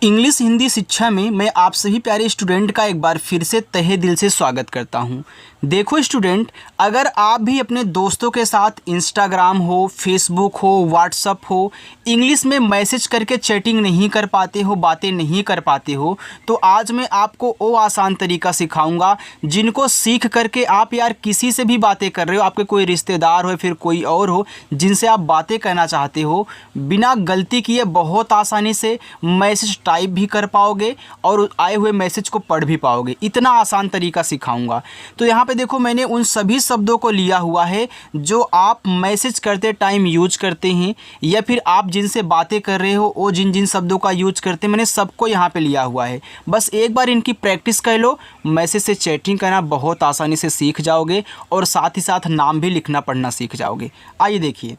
English Hindi शिक्षा में मैं आप सभी प्यारे स्टूडेंट का एक बार फिर से तहे दिल से स्वागत करता हूं। देखो स्टूडेंट, अगर आप भी अपने दोस्तों के साथ इंस्टाग्राम हो, फेसबुक हो, व्हाट्सअप हो, इंग्लिश में मैसेज करके चैटिंग नहीं कर पाते हो, बातें नहीं कर पाते हो, तो आज मैं आपको वो आसान तरीका सिखाऊंगा जिनको सीख करके आप यार किसी से भी बातें कर रहे हो, आपके कोई रिश्तेदार हो फिर कोई और हो जिनसे आप बातें करना चाहते हो, बिना गलती किए बहुत आसानी से मैसेज टाइप भी कर पाओगे और आए हुए मैसेज को पढ़ भी पाओगे। इतना आसान तरीका सिखाऊंगा। तो यहाँ पे देखो, मैंने उन सभी शब्दों को लिया हुआ है जो आप मैसेज करते टाइम यूज करते हैं या फिर आप जिनसे बातें कर रहे हो वो जिन जिन शब्दों का यूज करते हैं, मैंने सबको यहाँ पे लिया हुआ है। बस एक बार इनकी प्रैक्टिस कर लो, मैसेज से चैटिंग करना बहुत आसानी से सीख जाओगे और साथ ही साथ नाम भी लिखना पढ़ना सीख जाओगे। आइए देखिए,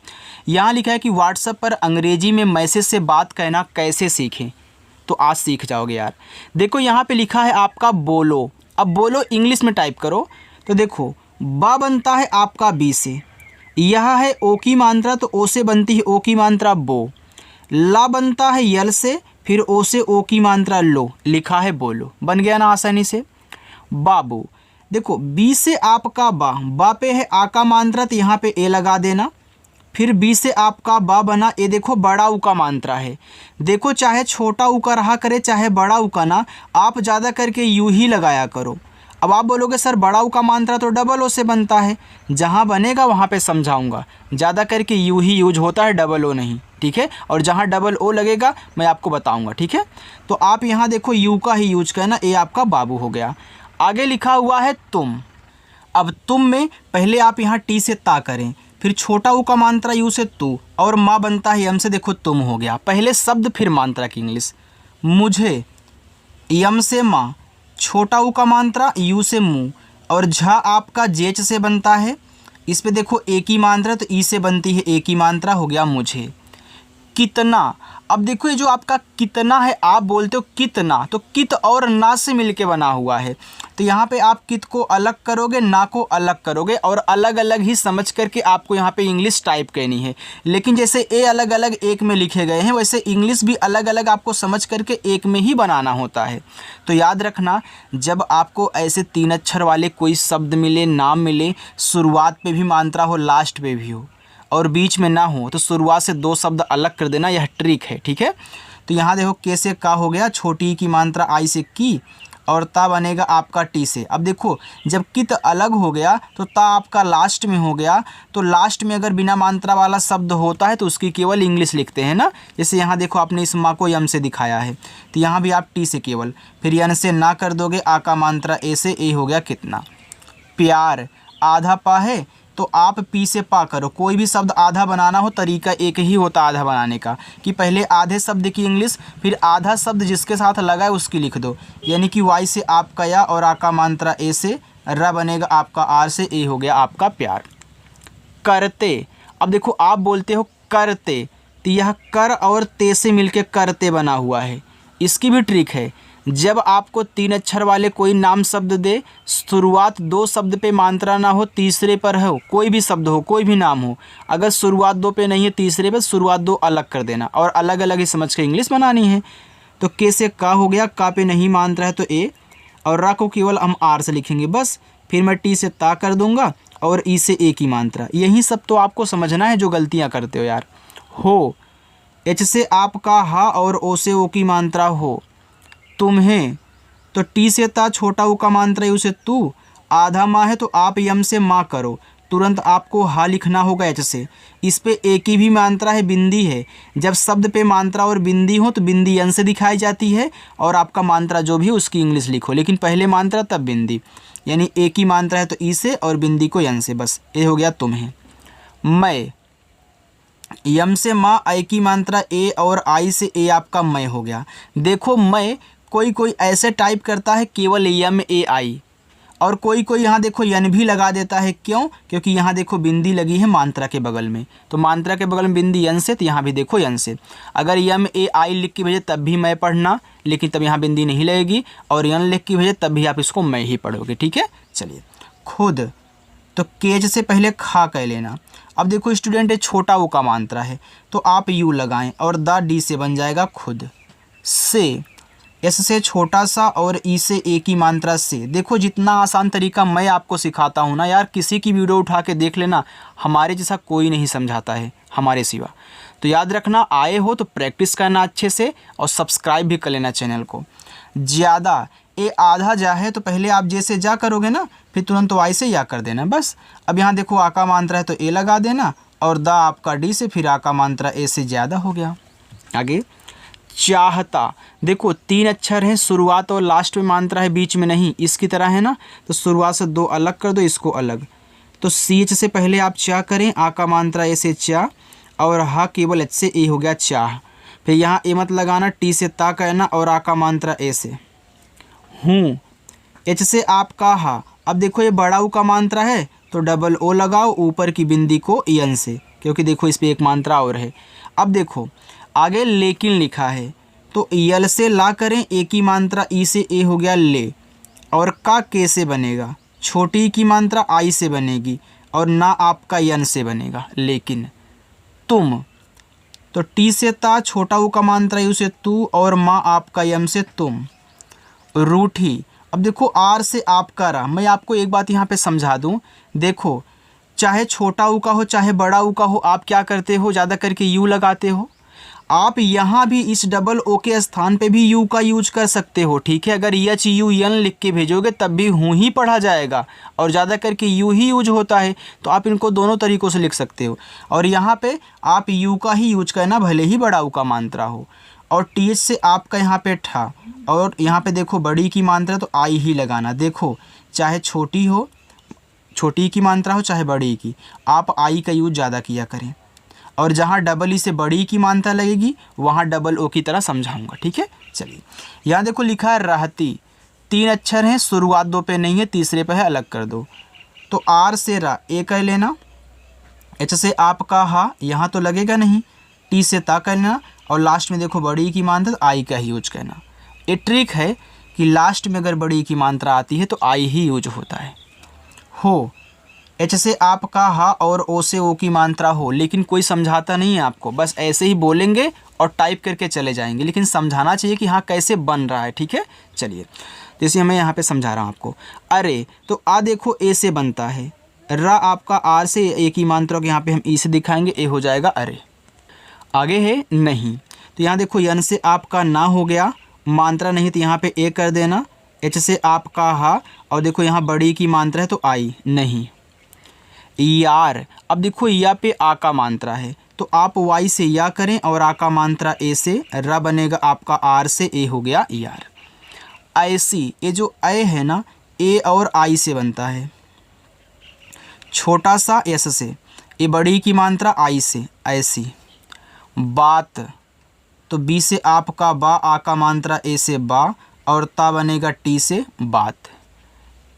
यहाँ लिखा है कि व्हाट्सएप पर अंग्रेजी में मैसेज से बात करना कैसे सीखें। तो आज सीख जाओगे यार। देखो यहाँ पे लिखा है आपका बोलो। अब बोलो इंग्लिश में टाइप करो। तो देखो, बा बनता है आपका बी से, यह है ओ की मात्रा तो ओ से बनती है ओ की मात्रा बो, ला बनता है यल से, फिर ओ से ओ की मात्रा लो, लिखा है बोलो। बन गया ना आसानी से। बाबू, देखो बी से आपका बा पे है आ का मात्रा तो यहाँ पे ए लगा देना, फिर बी से आपका बा बना, ये देखो बड़ा ऊ का मात्रा है। देखो चाहे छोटा ऊ का रहा करे चाहे बड़ा ऊ का ना, आप ज़्यादा करके यू ही लगाया करो। अब आप बोलोगे सर बड़ा ऊ का मात्रा तो डबल ओ से बनता है, जहाँ बनेगा वहाँ पे समझाऊंगा। ज़्यादा करके यू ही यूज होता है, डबल ओ नहीं, ठीक है। और जहाँ डबल ओ लगेगा मैं आपको बताऊँगा, ठीक है। तो आप यहाँ देखो यू का ही यूज करना, ये आपका बाबू हो गया। आगे लिखा हुआ है तुम। अब तुम में पहले आप यहाँ टी से ता करें, फिर छोटा ऊ का मात्रा यू से तू और माँ बनता है यम से, देखो तुम हो गया। पहले शब्द फिर मात्रा की इंग्लिश। मुझे, यम से माँ, छोटा ऊ का मात्रा यू से मुँह और झा आपका जेच से बनता है। इस पे देखो ए की मात्रा तो ई से बनती है ए की मात्रा, हो गया मुझे। कितना, अब देखो ये जो आपका कितना है आप बोलते हो कितना, तो कित और ना से मिलके बना हुआ है। तो यहाँ पे आप कित को अलग करोगे, ना को अलग करोगे और अलग अलग ही समझ करके आपको यहाँ पे इंग्लिश टाइप करनी है। लेकिन जैसे ए अलग अलग एक में लिखे गए हैं वैसे इंग्लिश भी अलग अलग आपको समझ करके एक में ही बनाना होता है। तो याद रखना, जब आपको ऐसे 3 अक्षर वाले कोई शब्द मिले, नाम मिले, शुरुआत पे भी मात्रा हो लास्ट पे भी हो और बीच में ना हो, तो शुरुआत से 2 शब्द अलग कर देना, यह ट्रिक है, ठीक है। तो यहाँ देखो के से का हो गया, छोटी की मात्रा आई से की और ता बनेगा आपका टी से। अब देखो जब कित अलग हो गया तो ता आपका लास्ट में हो गया, तो लास्ट में अगर बिना मात्रा वाला शब्द होता है तो उसकी केवल इंग्लिश लिखते हैं ना। जैसे यहाँ देखो आपने इस माँ को यम से दिखाया है, तो यहाँ भी आप टी से केवल, फिर यन से ना कर दोगे, आ का मात्रा ए से, ए हो गया कितना। प्यार, आधा पा है तो आप पी से पा करो। कोई भी शब्द आधा बनाना हो तरीका एक ही होता आधा बनाने का, कि पहले आधे शब्द की इंग्लिश फिर आधा शब्द जिसके साथ लगा है उसकी लिख दो। यानी कि वाई से आपका या और आ का मात्रा ए से, र बनेगा आपका आर से, ए हो गया आपका प्यार। करते, अब देखो आप बोलते हो करते, तो यह कर और ते से मिलके करते बना हुआ है। इसकी भी ट्रिक है, जब आपको 3 अक्षर वाले कोई नाम शब्द दे, शुरुआत 2 शब्द पे मात्रा ना हो, तीसरे पर हो, कोई भी शब्द हो, कोई भी नाम हो, अगर शुरुआत 2 पे नहीं है तीसरे पे शुरुआत 2 अलग कर देना और अलग अलग ही समझ के इंग्लिश बनानी है। तो के से का हो गया, का पे नहीं मात्रा है तो ए, और रा को केवल हम आर से लिखेंगे बस। फिर मैं टी से ता कर दूंगा और ई से ए की मात्रा। यही सब तो आपको समझना है जो गलतियाँ करते हो यार। हो, एच से आपका हा और ओ से ओ की मात्रा हो। तुम्हें, तो टी से ता, छोटा ऊ का मात्रा यू से तू, आधा माँ है तो आप यम से माँ करो, तुरंत आपको हा लिखना होगा एच से। इस पे ए की भी मात्रा है, बिंदी है। जब शब्द पे मात्रा और बिंदी हो तो बिंदी यन से दिखाई जाती है और आपका मात्रा जो भी उसकी इंग्लिश लिखो, लेकिन पहले मात्रा तब बिंदी। यानी ए की मात्रा है तो ई से और बिंदी को यन से, बस ए हो गया तुम्हें। मैं, यम से माँ, आई की मात्रा ए और आई से ए आपका मैं हो गया। देखो मैं कोई ऐसे टाइप करता है केवल यम ए आई, और कोई यहाँ देखो यन भी लगा देता है। क्यों? क्योंकि यहाँ देखो बिंदी लगी है मात्रा के बगल में, तो मात्रा के बगल में बिंदी यन से, तो यहाँ भी देखो यन से। अगर यम ए आई लिख के भेजे तब भी मैं पढ़ना, लेकिन तब यहाँ बिंदी नहीं लगेगी, और यन लिख के भेजे तब भी आप इसको मैं ही पढ़ोगे, ठीक है। चलिए, खुद, तो केज से पहले खा कह लेना। अब देखो स्टूडेंट, छोटा ऊ का मात्रा है तो आप यू लगाएं और द डी से बन जाएगा खुद। से, एस से छोटा सा और ई से ए की मात्रा से। देखो जितना आसान तरीका मैं आपको सिखाता हूँ ना यार, किसी की वीडियो उठा के देख लेना, हमारे जैसा कोई नहीं समझाता है हमारे सिवा। तो याद रखना, आए हो तो प्रैक्टिस करना अच्छे से और सब्सक्राइब भी कर लेना चैनल को। ज़्यादा ए आधा जा है तो पहले आप जैसे जा करोगे ना, फिर तुरंत वाई से या कर देना बस। अब यहाँ देखो आ का मात्रा है तो ए लगा देना, और द आपका डी से, फिर आ का मात्रा ए से ज़्यादा हो गया। आगे चाहता, देखो 3 अक्षर हैं, शुरुआत और लास्ट में मात्रा है, बीच में नहीं, इसकी तरह है ना, तो शुरुआत से 2 अलग कर दो, इसको अलग। तो सी एच से पहले आप चा करें, आ का मात्रा ए से चा, और हा केवल एच से ए हो गया चाह। फिर यहाँ ए मत लगाना, टी से ता करना, और आ का मात्रा ए से हूँ। एच से आपका हा, अब देखो ये बड़ा ऊ का मात्रा है तो डबल ओ लगाओ ऊपर की बिंदी को यन से, क्योंकि देखो इस पर एक मात्रा और है। अब देखो आगे लेकिन लिखा है तो यल से ला करें, ए की मात्रा ई से ए हो गया ले, और का के से बनेगा, छोटी की मात्रा आई से बनेगी, और ना आपका यन से बनेगा। लेकिन तुम, तो टी से ता, छोटा ऊ का मात्रा यू से तू, और माँ आपका यम से तुम। रूठी, अब देखो आर से आपका रा। मैं आपको एक बात यहाँ पे समझा दूँ, देखो चाहे छोटा ऊ का हो चाहे बड़ा ऊ का हो, आप क्या करते हो, ज़्यादा करके यू लगाते हो। आप यहाँ भी इस डबल ओ के स्थान पे भी यू का यूज कर सकते हो, ठीक है। अगर एच यू एन लिख के भेजोगे तब भी हूँ ही पढ़ा जाएगा, और ज़्यादा करके यू ही यूज होता है, तो आप इनको दोनों तरीक़ों से लिख सकते हो। और यहाँ पे आप यू का ही यूज करना, भले ही बड़ा ऊ का मात्रा हो। और टी एच से आपका यहाँ पे ठा, और यहाँ पे देखो बड़ी की मात्रा तो आई ही लगाना। देखो चाहे छोटी हो, छोटी की मात्रा हो चाहे बड़ी की, आप आई का यूज ज़्यादा किया करें। और जहाँ डबल ई से बड़ी की मात्रा लगेगी वहाँ डबल ओ की तरह समझाऊंगा, ठीक है। चलिए यहाँ देखो लिखा है रहती, 3 अक्षर हैं, शुरुआत 2 पे नहीं है, तीसरे पे है, अलग कर दो। तो आर से रा ए कह लेना, एच से आपका हा, यहाँ तो लगेगा नहीं, टी से ता करना, और लास्ट में देखो बड़ी की मात्रा तो आई का ही यूज करना। ये ट्रिक है कि लास्ट में अगर बड़ी की मात्रा आती है तो आई ही यूज होता है। हो, एच से आपका हा और ओ से ओ की मात्रा हो, लेकिन कोई समझाता नहीं है आपको, बस ऐसे ही बोलेंगे और टाइप करके चले जाएंगे, लेकिन समझाना चाहिए कि हाँ कैसे बन रहा है, ठीक है। चलिए जैसे मैं यहाँ पे समझा रहा हूँ आपको। अरे, तो आ देखो ए से बनता है, रा आपका आर से, ए की मात्रा को यहाँ पे हम ई से दिखाएंगे, ए हो जाएगा अरे। आगे है नहीं, तो यहाँ देखो यन से आपका ना हो गया, मात्रा नहीं तो यहाँ पे ए कर देना, एच से आपका हा, और देखो यहाँ बड़ी की मात्रा है तो आई नहीं। यार, अब देखो या पे आ का मात्रा है तो आप वाई से या करें, और आ का मात्रा ए से, रा बनेगा आपका आर से, ए हो गया यार। ऐसी, ये जो ए है ना, ए और आई से बनता है, छोटा सा एस से, ये बड़ी की मात्रा आई से, ऐसी। बात, तो बी से आपका बा, आ का मात्रा ए से बा, और ता बनेगा टी से बात।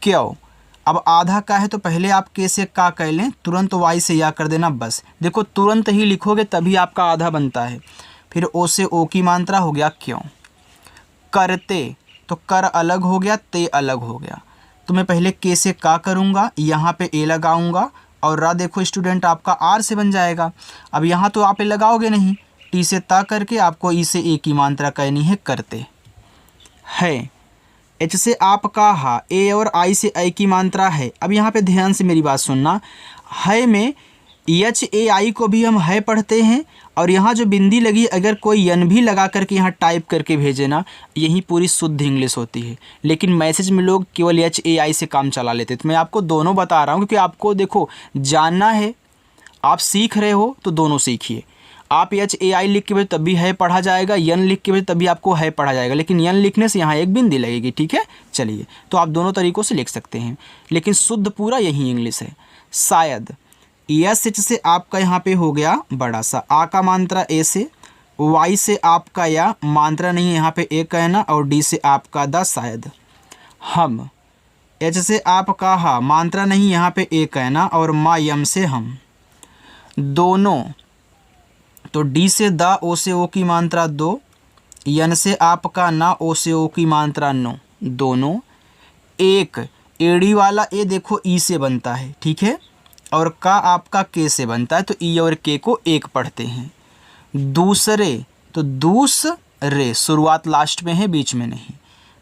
क्यों, अब आधा का है तो पहले आप के से का कह लें, तुरंत वाई से या कर देना बस। देखो तुरंत ही लिखोगे तभी आपका आधा बनता है। फिर ओ से ओ की मात्रा हो गया क्यों। करते, तो कर अलग हो गया, ते अलग हो गया, तो मैं पहले के से का करूँगा, यहाँ पे ए लगाऊंगा, और रा देखो स्टूडेंट आपका आर से बन जाएगा। अब यहाँ तो आप ए लगाओगे नहीं, टी से ता करके आपको ई से ए की मात्रा कहनी है करते है। एच से आपका हा, ए और आई से आई की मात्रा है। अब यहाँ पे ध्यान से मेरी बात सुनना, है में एच ए आई को भी हम है पढ़ते हैं, और यहाँ जो बिंदी लगी अगर कोई यन भी लगा करके यहाँ टाइप करके भेजे ना, यही पूरी शुद्ध इंग्लिश होती है। लेकिन मैसेज में लोग केवल एच ए आई से काम चला लेते, तो मैं आपको दोनों बता रहा हूँ क्योंकि आपको देखो जानना है, आप सीख रहे हो तो दोनों सीखिए। आप एच ए आई लिख के भेज तभी है पढ़ा जाएगा, यन लिख के भेज तभी आपको है पढ़ा जाएगा, लेकिन यन लिखने से यहाँ एक बिंदी लगेगी, ठीक है। चलिए, तो आप दोनों तरीक़ों से लिख सकते हैं, लेकिन शुद्ध पूरा यही इंग्लिश है। शायद, एस एच से आपका यहाँ पे हो गया बड़ा सा, आ का मात्रा ए से, वाई से आपका या, मात्रा नहीं यहाँ पे ए कहना, और डी से आपका द शायद। हम, एच से आपका हा, मात्रा नहीं यहाँ पे ए कहना, और मा यम से हम। दोनों, तो डी से द, ओ से ओ की मात्रा 2, यन से आपका ना, ओ से ओ की मात्रा 9, दोनों। एक, एड़ी वाला ए देखो ई से बनता है, ठीक है, और का आपका के से बनता है, तो ई और के को एक पढ़ते हैं। दूसरे, तो दूस रे, शुरुआत लास्ट में है, बीच में नहीं।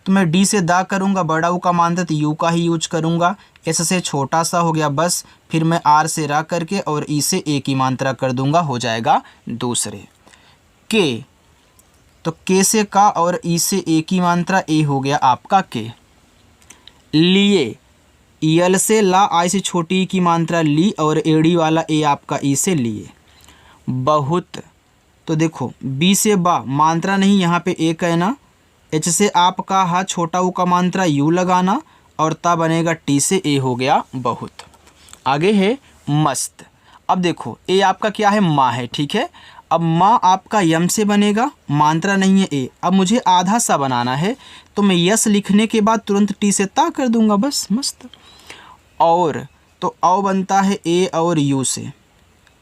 तो मैं डी से दा करूँगा, बड़ा ऊ का मानता तो यू का ही यूज करूँगा। एस से छोटा सा हो गया बस, फिर मैं आर से रा करके और ई से ए की मात्रा कर दूंगा, हो जाएगा दूसरे। के, तो के से का और ई से ए की मात्रा ए हो गया आपका के। लिए, यल से ला, आई से छोटी की मात्रा ली और एड़ी वाला ए आपका ई से लिए। बहुत, तो देखो बी से बा, मात्रा नहीं यहाँ पे ए कहना। एच से आपका हा, छोटा ऊ का मात्रा यू लगाना और ता बनेगा टी से ए, हो गया बहुत। आगे है मस्त। अब देखो ए आपका क्या है, माँ है, ठीक है। अब माँ आपका यम से बनेगा, मात्रा नहीं है ए। अब मुझे आधा सा बनाना है तो मैं यस लिखने के बाद तुरंत टी से ता कर दूंगा, बस मस्त। और, तो औ बनता है ए और यू से,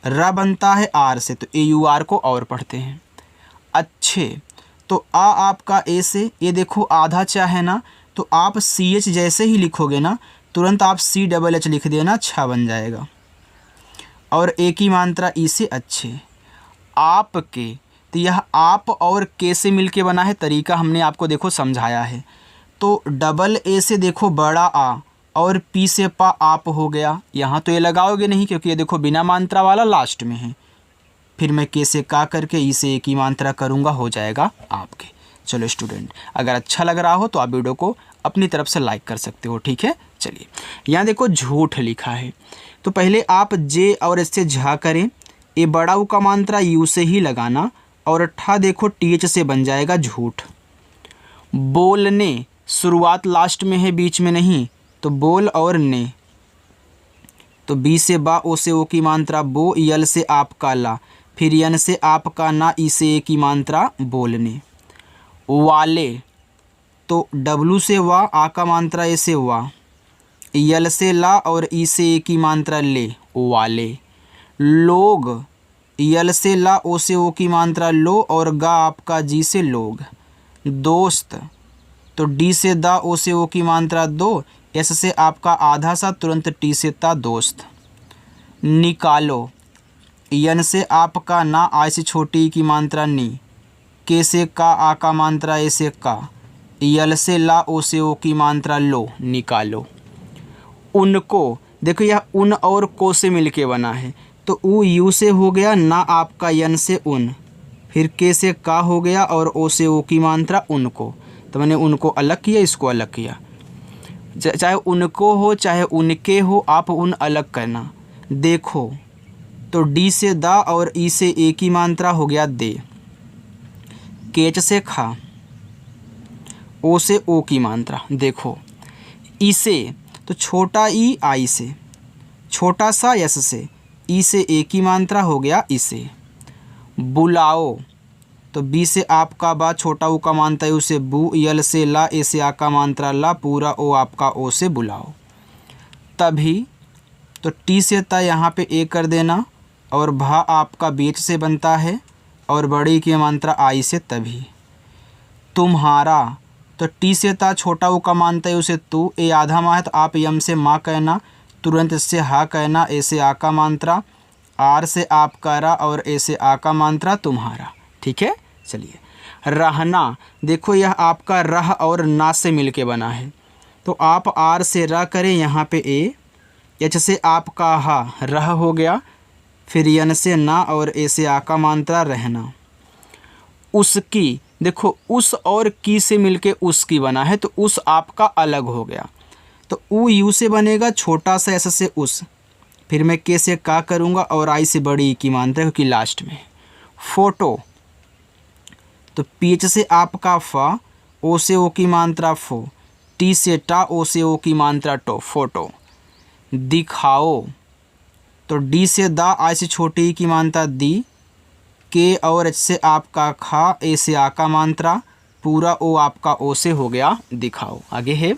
रा बनता है आर से, तो ए यू आर को और पढ़ते हैं। अच्छे, तो आ आपका ए से, ये देखो आधा चा है ना, तो आप सी एच जैसे ही लिखोगे ना तुरंत आप सी डबल एच लिख देना, अच्छा बन जाएगा। और ए की मात्रा ई से अच्छे। आपके, तो यह आप और के से मिलके बना है, तरीका हमने आपको देखो समझाया है। तो डबल ए से देखो बड़ा आ और पी से पा आप हो गया। यहाँ तो ये लगाओगे नहीं क्योंकि ये देखो बिना मात्रा वाला लास्ट में है। फिर मैं के से का करके ई से ए की मात्रा करूँगा, हो जाएगा आपके। चलो स्टूडेंट, अगर अच्छा लग रहा हो तो आप वीडियो को अपनी तरफ से लाइक कर सकते हो, ठीक है। चलिए यहाँ देखो झूठ लिखा है, तो पहले आप जे और इससे झा करें, ए बड़ा ऊ का मात्रा यू से ही लगाना और ठा देखो टी एच से बन जाएगा झूठ। बोलने, शुरुआत लास्ट में है, बीच में नहीं, तो बोल और ने, तो बी से बा, ओ से ओ की मात्रा बो, यल से आपका ला, फिर यन से आपका ना, ई से ए की मात्रा बोलने। वाले, तो डब्लू से वा, आ का मात्रा ए से वा, यल से ला और ई से ए की मात्रा ले, वाले। लोग, यल से ला, ओ से ओ की मात्रा लो और गा आपका जी से लोग। दोस्त, तो डी से दा, ओ से ओ की मात्रा दो, एस से आपका आधा सा, तुरंत टी से ता दोस्त। निकालो, यन से आपका ना, आई से छोटी की मात्रा नी, के से का, आ का मात्रा ए से का, यल से ला, ओ से ओ की मात्रा लो, निकालो। उनको, देखो यह उन और को से मिलके बना है, तो ऊ यू से हो गया, ना आपका यन से उन, फिर के से का हो गया और ओ से ओ की मात्रा उनको। तो मैंने उनको अलग किया, इसको अलग किया। चाहे उनको हो चाहे उनके हो, आप उन अलग करना। देखो, तो डी से दा और ई से ए की मात्रा हो गया दे। केच से खा, ओ से ओ की मात्रा, देखो ई से, तो छोटा ई आई से, छोटा सा यस से, ई से ए की मात्रा हो गया इसे। बुलाओ, तो बी से आपका बा, छोटा ऊ का मात्रा यू से बू, यल से ला, ए से आ का मात्रा ला, पूरा ओ आपका ओ से बुलाओ। तभी, तो टी से ता यहाँ पे ए कर देना और भा आपका बीच से बनता है और बड़ी की मात्रा आई से तभी। तुम्हारा, तो टी से ता, छोटा ऊ का मात्रा यू से तू, ए आधा माँ है तो आप यम से माँ कहना, तुरंत इससे हा कहना, ए से आ का मात्रा, आर से आपका रा और ए से आ का मात्रा तुम्हारा, ठीक है। चलिए रहना, देखो यह आपका रह और ना से मिलके बना है, तो आप आर से रा करें, यहाँ पे ए, एच से आपका हा, रह हो गया, फिर यन से ना और ए से आ का मात्रा रहना। उसकी, देखो उस और की से मिलके उसकी बना है, तो उस आपका अलग हो गया, तो ऊ यू से बनेगा, छोटा सा एस से उस, फिर मैं के से का करूँगा और आई से बड़ी की मात्रा क्योंकि लास्ट में। फोटो, तो पी एच से आपका फा, ओ से ओ की मात्रा फो, टी से टा, ओ से ओ की मात्रा टो, फोटो। दिखाओ, तो डी से दा, आई से छोटी की मात्रा दी, के और एच से आपका खा, ए से आ का मात्रा, पूरा ओ आपका ओ से हो गया दिखाओ। आगे है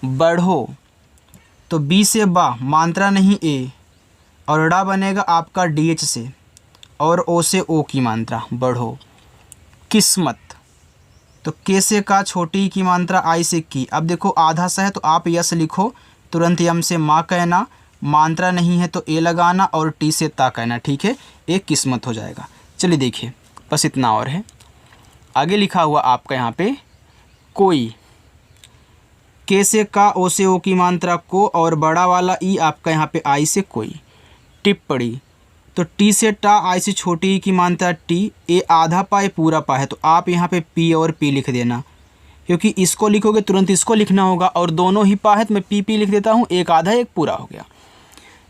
बढ़ो, तो बी से बा, मात्रा नहीं ए, और डा बनेगा आपका डी एच से और ओ से ओ की मात्रा, बढ़ो। किस्मत, तो के से का, छोटी की मात्रा आई से की। अब देखो आधा सा है तो आप यस लिखो, तुरंत यम से माँ कहना, मात्रा नहीं है तो ए लगाना और टी से ता कहना, ठीक है, एक किस्मत हो जाएगा। चलिए देखिए, बस इतना और है। आगे लिखा हुआ आपका यहाँ पे कोई, के से का, ओ से ओ की मात्रा को, और बड़ा वाला ई आपका यहाँ पे आई से कोई। टिप्पणी, तो टी से टा, आई से छोटी ई की मात्रा टी, ए आधा पा, ए पूरा पा है, तो आप यहाँ पे पी और पी लिख देना, क्योंकि इसको लिखोगे तुरंत इसको लिखना होगा, और दोनों ही पा है तो मैं पी पी लिख देता हूँ, एक आधा एक पूरा हो गया।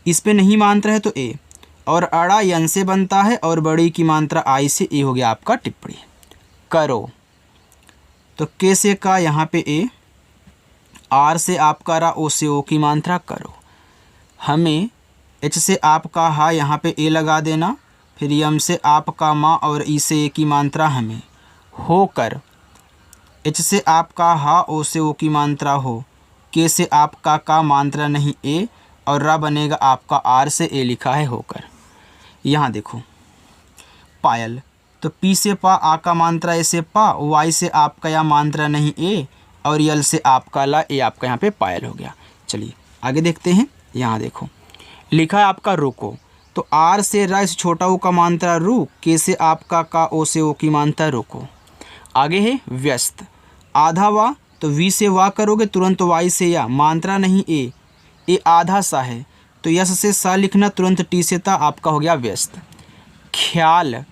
इस पे नहीं मात्रा है तो ए, और अड़ा यन से बनता है, और बड़ी की मात्रा आई से, ए हो गया आपका टिप्पणी। करो, तो के से का यहाँ पे ए, आर से आपका रा, ओ से ओ की मात्रा करो। हमें, एच से आपका हा, यहाँ पे ए लगा देना, फिर यम से आपका माँ, और ई से ए की मात्रा हमें। होकर, एच से आपका हा, ओ से ओ की मात्रा हो, के से आपका का मात्रा नहीं ए, और रा बनेगा आपका आर से, ए लिखा है होकर। यहाँ देखो पायल, तो पी से पा, आ का मात्रा ए से पा, वाई से आपका या मात्रा नहीं ए, और यल से आपका ला, ए आपका यहाँ पे पायल हो गया। चलिए आगे देखते हैं। यहाँ देखो लिखा है आपका रुको, तो आर से रा से छोटा ओ का मात्रा रू, के से आपका का, ओ से ओ की मात्रा रुको। आगे है व्यस्त, आधा वा, तो वी से वा करोगे तुरंत वाई से या, मात्रा नहीं ए, ए आधा सा है, तो यस से सा लिखना, तुरंत टी से ता, आपका हो गया व्यस्त। ख्याल,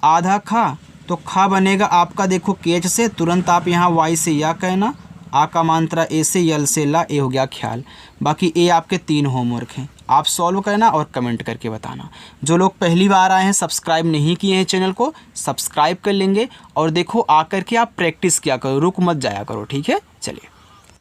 आधा खा, तो खा बनेगा आपका देखो केच से, तुरंत आप यहाँ वाई से या कहना, आ का मात्रा ए से, यल से ला, ए हो गया ख्याल। बाकी ए आपके 3 होमवर्क हैं, आप सॉल्व करना और कमेंट करके बताना। जो लोग पहली बार आए हैं, सब्सक्राइब नहीं किए हैं चैनल को, सब्सक्राइब कर लेंगे, और देखो आकर के आप प्रैक्टिस किया करो, रुक मत जाया करो, ठीक है। चलिए।